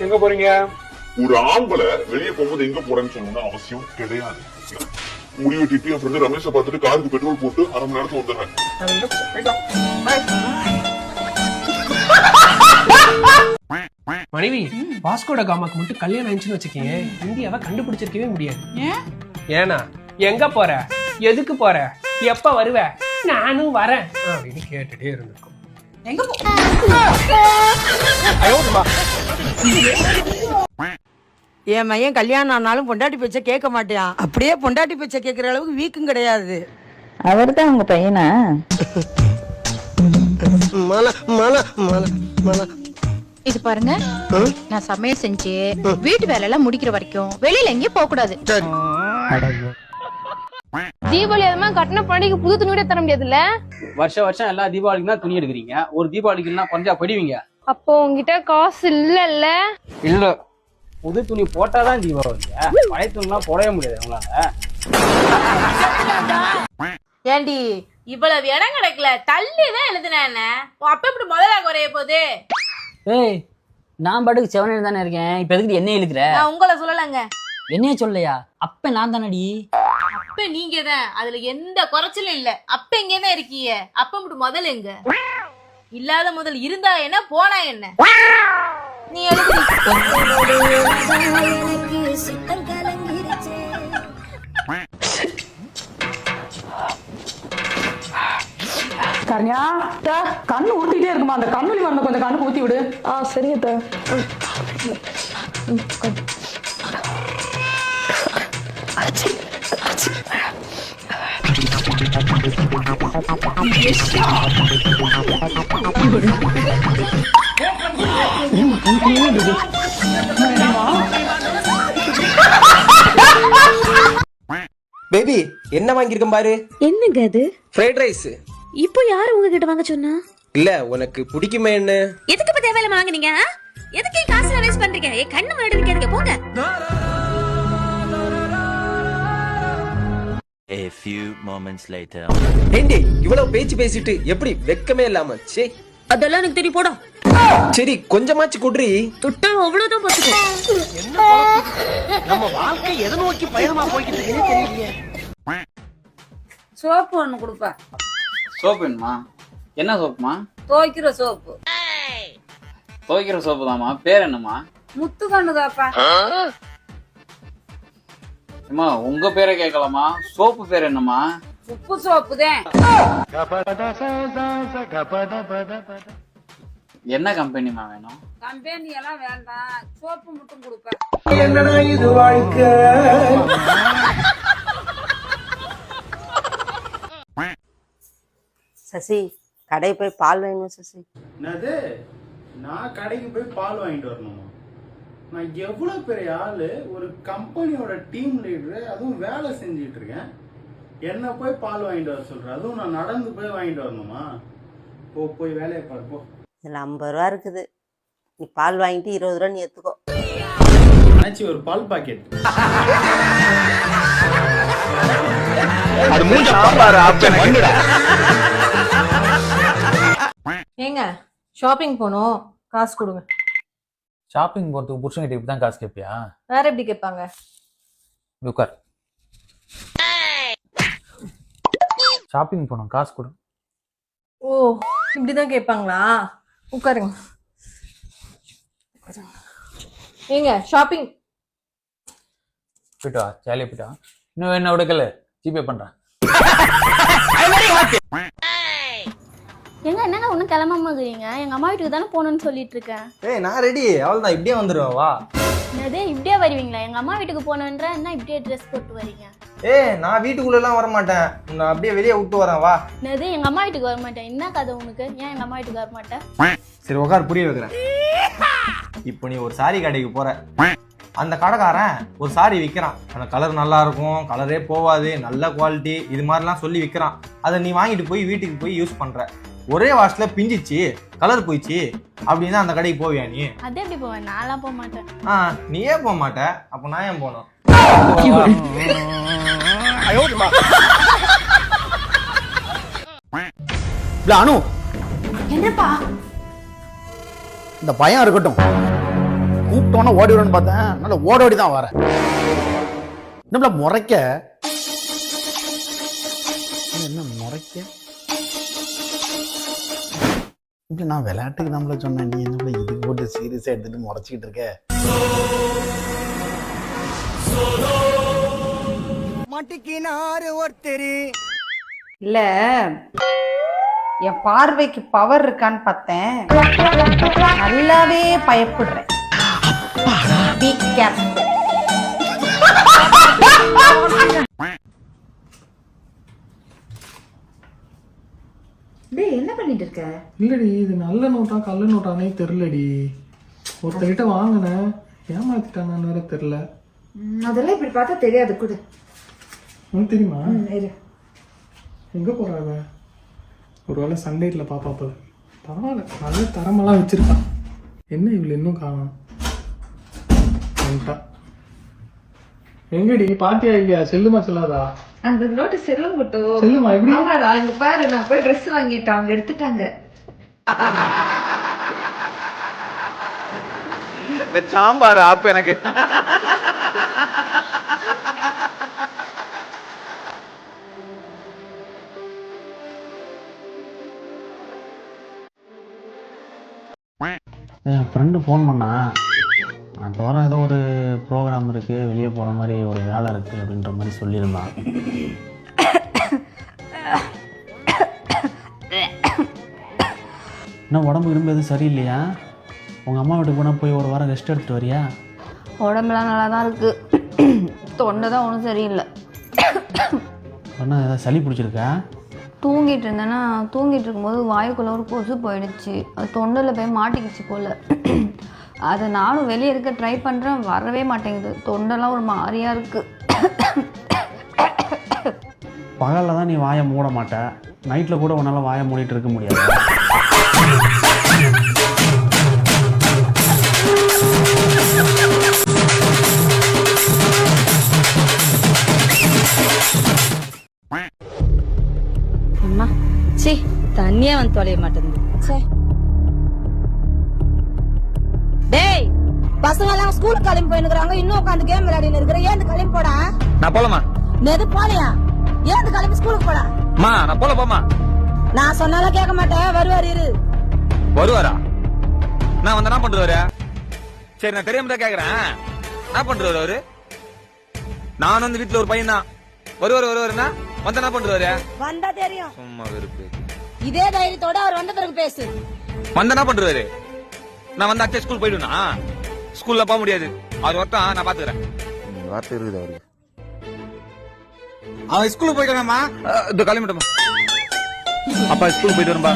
எங்க போறீங்க? ஒரு ஆம்பளை வெளியே போகும்போது எங்க போறேன்னு சொல்லணும்னு அவசியம் கிடையாது. முடி வெட்டிட்டு என் ஃப்ரெண்டு ரமேஷை பார்த்துட்டு காருக்கு பெட்ரோல் போட்டு 1/2 மணி நேரத்துக்கு வந்துடுறேன். மனைவி, வாஸ்கோட காமாக்கு மட்டும் கல்யாணம் ஆயிடுச்சுன்னு வச்சுக்கீங்க, இந்தியாவை கண்டுபிடிச்சிருக்கவே முடியாது. ஏன்னா எங்க போற, எதுக்கு போற, எப்ப வருவ, நானும் வரேன் அப்படின்னு கேட்டுட்டே இருந்திருக்கும். என் மையன் கல்யாணம் ஆனாலும் பொண்டாட்டி பேச்ச கேட்க மாட்டான். அப்படியே பொண்டாட்டி பேச்ச கேட்கற அளவுக்கு வீக்கும் கிடையாது. அவர் தான் உங்க பையனா? இது பாருங்க, நான் சமையல் செஞ்சு வீட்டு வேலை எல்லாம் முடிக்கிற வரைக்கும் வெளியில எங்கேயும் போக கூடாது. தீபாவளி அதுமா கட்டின பண்டிகைக்கு புது துணி கூட தர முடியாதுல்ல? வருஷம் எல்லா தீபாவளிக்கு தான் துணி எடுக்கிறீங்க, ஒரு தீபாவளிக்கு எல்லாம் கொஞ்சா படிவீங்க. அப்போ உங்ககிட்ட காசு இல்லல்ல? இல்ல, புது துணி போட்டாதான் தீபாவளி, பழைய துணிலாம் போடவே முடியாது உங்களால. ஏண்டி இவ்வளவு இடம் கிடைக்கல, தள்ளிதான் எழுதுனேன். அப்ப இப்படி முதல்ல குறைய போகுது. ஏய், நான் பாட்டுக்கு செவனே தானே இருக்கேன், இப்ப எதுக்கு என்ன இழுக்கிற? நான் உங்களை சொல்லலங்க. என்னைய சொல்லையா? அப்ப நான் தானடி. அப்ப நீங்க தான், அதுல எந்த குறைச்சலும் இல்ல. அப்ப இங்கதான் இருக்கீங்க. அப்ப இப்படி முதல் எங்க இல்லாத முதல் இருந்தா என்ன போனா என்ன? நீ கன்யா, கண்ணு ஊத்திட்டே இருக்குமா, அந்த கண்ணுலி மருந்து கொஞ்சம் கண்ணு ஊத்தி விடு. சரிங்க. பேபி, என்ன வாங்கியிருக்கேன் பாரு. என்னங்க அது? Fried rice. இப்போ யாரு உங்ககிட்ட வாங்க சொன்னா? இல்ல, உனக்கு பிடிக்குமே. என்ன எதுக்கு இப்ப தேவையில்லாம வாங்குனீங்க? எதுக்கு காசு வேஸ்ட் பண்றீங்க? கண்ணு முன்னாடி நிக்காதீங்க, போங்க. A few moments later. ஏண்டி இவ்வளவு பேச்சு பேசிட்டு எப்படி வெக்கமே இல்லாம? சே, அதெல்லாம் எனக்கு தெரியும், போடா. சரி, கொஞ்சமாச்சு குட்ரி. தொட்டா அவ்வளவுதான் பாத்துக்கோ. நம்ம வாழ்க்கை எதை நோக்கி பயணமா போய்கிட்டு இருக்குன்னு தெரியலையே. சோப்பு ஒண்ணு கொடுப்பா. சோப்பு வேணுமா? என்ன சோப்புமா? துவைக்கிற சோப்பு. துவைக்கிற சோப்பு தாமா. பேர் என்னம்மா? முத்துக்கண்ணுதாப்பா. அம்மா, உங்க பேரை கேட்கலாமா? சோப்பு பேர் என்னம்மா? உப்பு சோப்பு தான். என்ன கம்பெனிமா வேணும்? கம்பெனி எல்லாம் வேண்டாம், சோப்பு மட்டும் கொடுப்பா. என்னடா இது வாழ்க்கை? சசி, கடை போய் பால் வேணும். சசி, என்னது? நான் கடைக்கு போய் பால் வாங்கிட்டு வரணுமா? நான் எவ்வளவு பெரிய ஆளு, ஒரு கம்பெனியோட டீம் லீடரு, அதுவும் வேலை செஞ்சுட்டு இருக்கேன். என்ன போய் பால் வாங்கிட்டு வர சொல்ற? அதுவும் நான் நடந்து போய் வாங்கிட்டு வரணுமா? போய் வேலையை பாரு, போ. இதுல 50 ரூபா இருக்குது. நீ பால் வாங்கிட்டு 20 ரூபா நீ எடுத்துக்கோ. ஆச்சு, ஒரு பால் பாக்கெட். ஏங்க, ஷாப்பிங் போனோம், காசு கொடுங்க. ஷாப்பிங் போறதுக்கு புருஷன் கிட்ட தான் காசு கேட்பியா? வேற எப்படி கேட்பாங்க? உட்கார். ஷாப்பிங் போனோம், காசு கொடு. ஓ, இப்படிதான் கேட்பாங்களா? உட்காருங்க. ஏங்க, ஷாப்பிங் போயிட்டா, ஜாலியா போயிட்டா. இன்னும் என்ன உடக்கல, ஜிபே பண்றேன். எங்க என்னங்க ஒன்னும் கிளம்பாம இருக்கீங்க? எங்க அம்மா வீட்டுக்கு தானே போகணும்னு சொல்லிட்டு இருக்கேன். ஏய், நான் ரெடி. அவ்வளவுதான், இப்படியே வந்துருவேன், வா. என்னது இப்படியே வருவீங்களா? எங்க அம்மா வீட்டுக்கு போனன்ற என்ன இப்படியே ட்ரெஸ் போட்டு வரீங்க? ஏய், நான் வீட்டுக்குள்ள எல்லாம் வர மாட்டேன், நான் அப்படியே வெளியே விட்டு வரேன், வா. என்னது எங்க அம்மா வீட்டுக்கு வர மாட்டேன்? என்ன கதை உனக்கு? ஏன் எங்க அம்மா வீட்டுக்கு வர மாட்டேன்? சரி, உட்கார், புரிய வைக்கிறேன். இப்போ நீ ஒரு சாரி கடைக்கு போற, அந்த கடைக்காரன் ஒரு சாரி விற்கிறான். அந்த கலர் நல்லா இருக்கும், கலரே போவாது, நல்ல குவாலிட்டி, இது மாதிரிலாம் சொல்லி விற்கிறான். அதை நீ வாங்கிட்டு போய் வீட்டுக்கு போய் யூஸ் பண்ற. ஒரே வாஷ்ல பிஞ்சிச்சு, கலர் போயிடுச்சு அப்படின்னா அந்த கடைக்கு போவியா நீ? அது எப்படி போவேன்? நான்லாம் போக மாட்டேன். நீ ஏன் போக மாட்ட? அப்ப நான் ஏன் போனோம்? என்னப்பா? இந்த பயம் இருக்கட்டும். கூப்பிட்டோன்னா ஓடி விடணும்னு பார்த்தேன், நல்லா ஓடி தான் வரேன். நம்மள முறைக்க என்ன முறைக்க? இப்படி நான் விளையாட்டுக்கு நம்மள சொன்னேன், நீ என்ன இதுக்கு போட்டு சீரியஸா எடுத்துட்டு முறைச்சிக்கிட்டு இருக்க? மாட்டிக்கினாரு ஒருத்தர். இல்ல என் பார்வைக்கு பவர் இருக்கான்னு பார்த்தேன். நல்லாவே பயப்படுறேன். Be careful. என்ன பண்ணிட்டு இருக்க? இல்லடி, இது நல்ல நோட்டா கள்ள நோட்டானே தெரியலடி. ஒருத்தர்கிட்ட வாங்கினேன், ஏமாத்திட்டானு வேற தெரியல. அதெல்லாம் இப்படி பார்த்தா தெரியாது கூட. உனக்கு தெரியுமா? எங்க போறாங்க? ஒருவேளை சண்டேட்ல பாப்பா போல. பரவாயில்ல, நல்ல தரமெல்லாம் வச்சிருக்கான். என்ன இவ்வளவு இன்னும் காணும்? எங்கடி பாத்தியா இல்லையா? செல்லுமா செல்லாதா? அந்த நோட்டு செல்லும் போட்டோ. செல்லுமா எப்படி? ஆமாடா, இங்க பாரு, நான் போய் ட்ரெஸ் வாங்கிட்டேன், அவங்க எடுத்துட்டாங்க. சாம்பார் ஆப்பு எனக்கு. என் ஃப்ரெண்டு ஃபோன் பண்ணா, நான் தோற ஏதோ ஒரு ப்ரோக்ராம் இருக்குது, வெளியே போகிற மாதிரி ஒரு வேலை இருக்குது அப்படின்ற மாதிரி சொல்லியிருந்தான். என்ன உடம்பு இரும்பு எதுவும் சரியில்லையா? உங்கள் அம்மா வீட்டுக்கு போனால் போய் ஒரு வாரம் ரெஸ்ட் எடுத்துகிட்டு வரியா? உடம்புலாம் நல்லா தான் இருக்கு, தொண்டை தான் ஒன்றும் சரியில்லை. ஒன்றும் ஏதாவது சளி பிடிச்சிருக்கா? தூங்கிட்டு இருந்தேன்னா, தூங்கிட்டு இருக்கும்போது வாயுக்குள்ள ஒரு கொசு போயிடுச்சு. அது தொண்டையில் போய் மாட்டிக்கிச்சு போல. அதை நானும் வெளியே இருக்க ட்ரை பண்ணுறேன், வரவே மாட்டேங்குது. தொண்டெல்லாம் ஒரு மாதிரியா இருக்கு. பகலில் தான் நீ வாயை மூட மாட்ட, நைட்டில் கூட உன்னால் வாயை மூடிட்டு இருக்க முடியாது. அம்மா சி தண்ணியே வந்து தொலைய மாட்டேங்குது. டேய், பசங்க எல்லாம் ஸ்கூலுக்கு கிளம்பி போயிருக்காங்க, இன்னும் உட்காந்து கேம் விளையாடின்னு இருக்கிற. ஏன் கிளம்பி போடா? நான் போலமா? நெது போலையா? ஏன் கிளம்பி ஸ்கூலுக்கு போடா? மா நான் போமா. நான் சொன்னாலும் கேட்க மாட்டேன், வருவார் இரு. வருவாரா? நான் வந்து என்ன பண்றாரு? சரி, நான் தெரியாம தான் கேக்குறேன். என்ன பண்றாரு அவரு? நான் வந்து வீட்டுல ஒரு பையன் தான். வருவாருன்னா வந்து என்ன பண்றாரு? வந்தா தெரியும். சும்மா வெறுப்பு. இதே தைரியத்தோட அவர் வந்த பிறகு பேசு. வந்து என்ன பண்றாரு? நான் வந்து அச்சா ஸ்கூல் போயிடுனா? ஸ்கூல்ல போக முடியாது, அவர் ஒருத்தான் நான் பாத்துக்கிறேன். வார்த்தை இருக்குது அவருக்கு. அவன் ஸ்கூலுக்கு போயிட்டானம்மா. இந்த கிளம்பிட்டோமா? அப்பா ஸ்கூலுக்கு போயிட்டு வரம்பா.